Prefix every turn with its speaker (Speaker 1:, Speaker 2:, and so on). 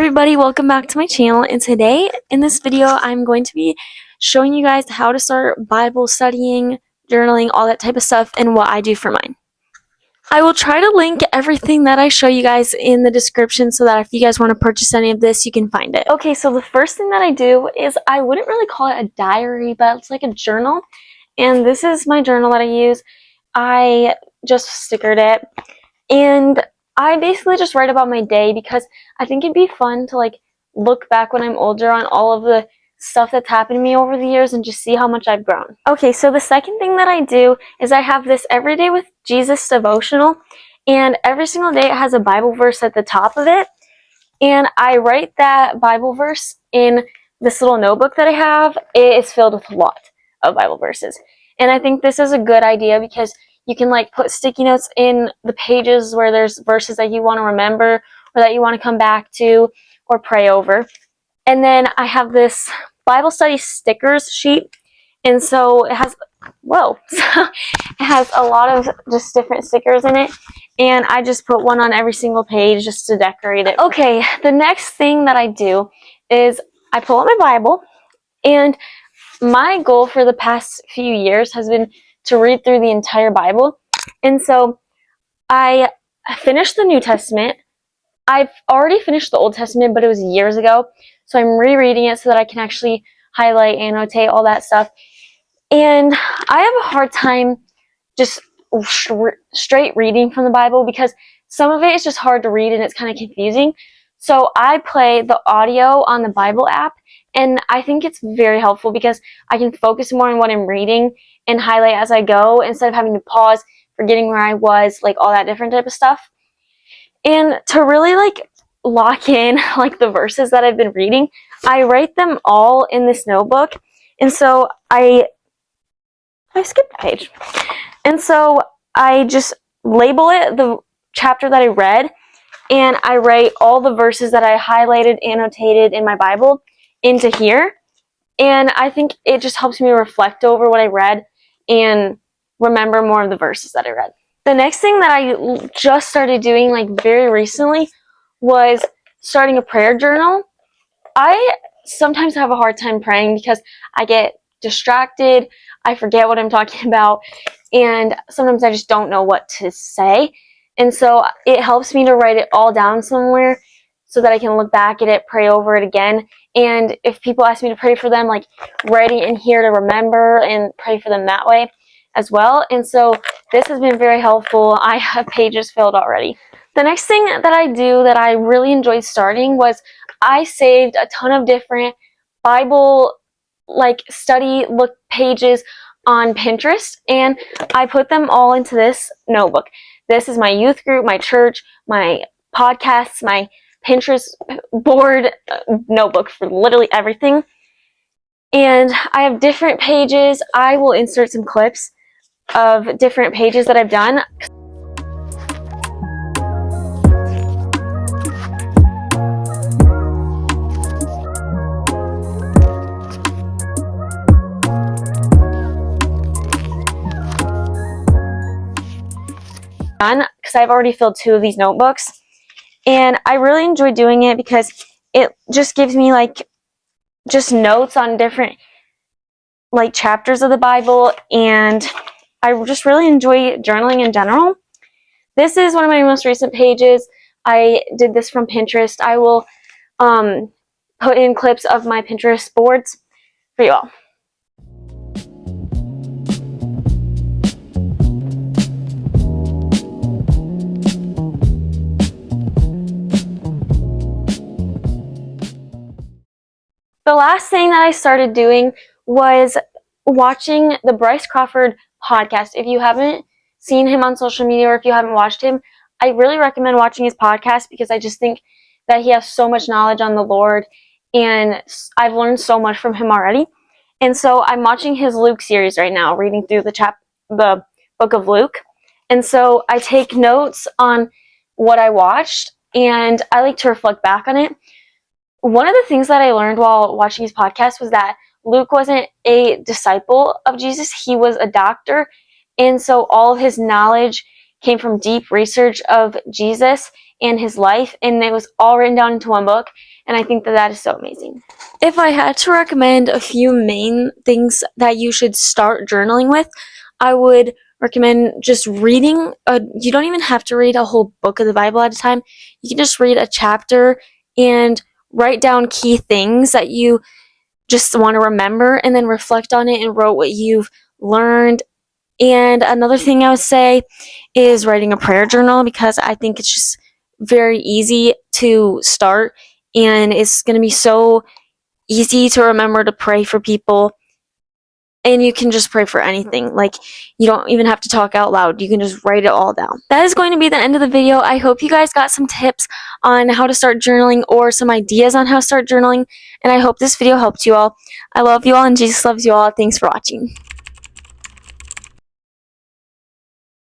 Speaker 1: everybody, welcome back to my channel, and today in this video I'm going to be showing you guys how to start Bible studying, journaling, all that type of stuff, and what I do for mine. I will try to link everything that I show you guys in the description so that if you guys want to purchase any of this, you can find it. Okay, so the first thing that I do is, I wouldn't really call it a diary, but it's like a journal, and this is my journal that I use. I just stickered it, and I basically just write about my day because I think it'd be fun to look back when I'm older on all of the stuff that's happened to me over the years and just see how much I've grown. Okay, so the second thing that I do is I have this Everyday with Jesus devotional, and every single day it has a Bible verse at the top of it, and I write that Bible verse in this little notebook that I have. It is filled with a lot of Bible verses, and I think this is a good idea because you can put sticky notes in the pages where there's verses that you want to remember or that you want to come back to or pray over. And then I have this Bible study stickers sheet, and so it has, it has a lot of just different stickers in it, and I just put one on every single page just to decorate it. Okay, the next thing that I do is I pull out my Bible, and my goal for the past few years has been to read through the entire Bible. And so I finished the New Testament. I've already finished the Old Testament, but it was years ago. So I'm rereading it so that I can actually highlight, annotate, all that stuff. And I have a hard time just straight reading from the Bible because some of it is just hard to read and it's kind of confusing. So I play the audio on the Bible app, and I think it's very helpful because I can focus more on what I'm reading and highlight as I go instead of having to pause, forgetting where I was, all that different type of stuff. And to really lock in the verses that I've been reading, I write them all in this notebook. And so I skipped a page. And so I just label it the chapter that I read, and I write all the verses that I highlighted, annotated in my Bible into here. And I think it just helps me reflect over what I read and remember more of the verses that I read. The next thing that I just started doing very recently was starting a prayer journal. I sometimes have a hard time praying because I get distracted, I forget what I'm talking about, and sometimes I just don't know what to say. And so it helps me to write it all down somewhere so that I can look back at it, pray over it again. And if people ask me to pray for them, writing it in here to remember and pray for them that way as well. And so this has been very helpful. I have pages filled already. The next thing that I do that I really enjoyed starting was I saved a ton of different Bible study look pages on Pinterest, and I put them all into this notebook. This is my youth group, my church, my podcasts, my Pinterest board notebook for literally everything. And I have different pages. I will insert some clips of different pages that I've done. Because I've already filled 2 of these notebooks, and I really enjoy doing it because it just gives me just notes on different chapters of the Bible, and I just really enjoy journaling in general. This is one of my most recent pages. I did this from Pinterest. I will put in clips of my Pinterest boards for you all. The last thing that I started doing was watching the Bryce Crawford podcast. If you haven't seen him on social media or if you haven't watched him, I really recommend watching his podcast because I just think that he has so much knowledge on the Lord, and I've learned so much from him already. And so I'm watching his Luke series right now, reading through the book of Luke. And so I take notes on what I watched, and I like to reflect back on it. One of the things that I learned while watching his podcast was that Luke wasn't a disciple of Jesus. He was a doctor. And so all of his knowledge came from deep research of Jesus and his life. And it was all written down into one book. and I think that that is so amazing. If I had to recommend a few main things that you should start journaling with, I would recommend just reading. You don't even have to read a whole book of the Bible at a time. You can just read a chapter and write down key things that you just want to remember, and then reflect on it and wrote what you've learned. And another thing I would say is writing a prayer journal, because I think it's just very easy to start, and it's going to be so easy to remember to pray for people. And you can just pray for anything. Like, you don't even have to talk out loud. You can just write it all down. That is going to be the end of the video. I hope you guys got some tips on how to start journaling, or some ideas on how to start journaling. And I hope this video helped you all. I love you all, and Jesus loves you all. Thanks for watching.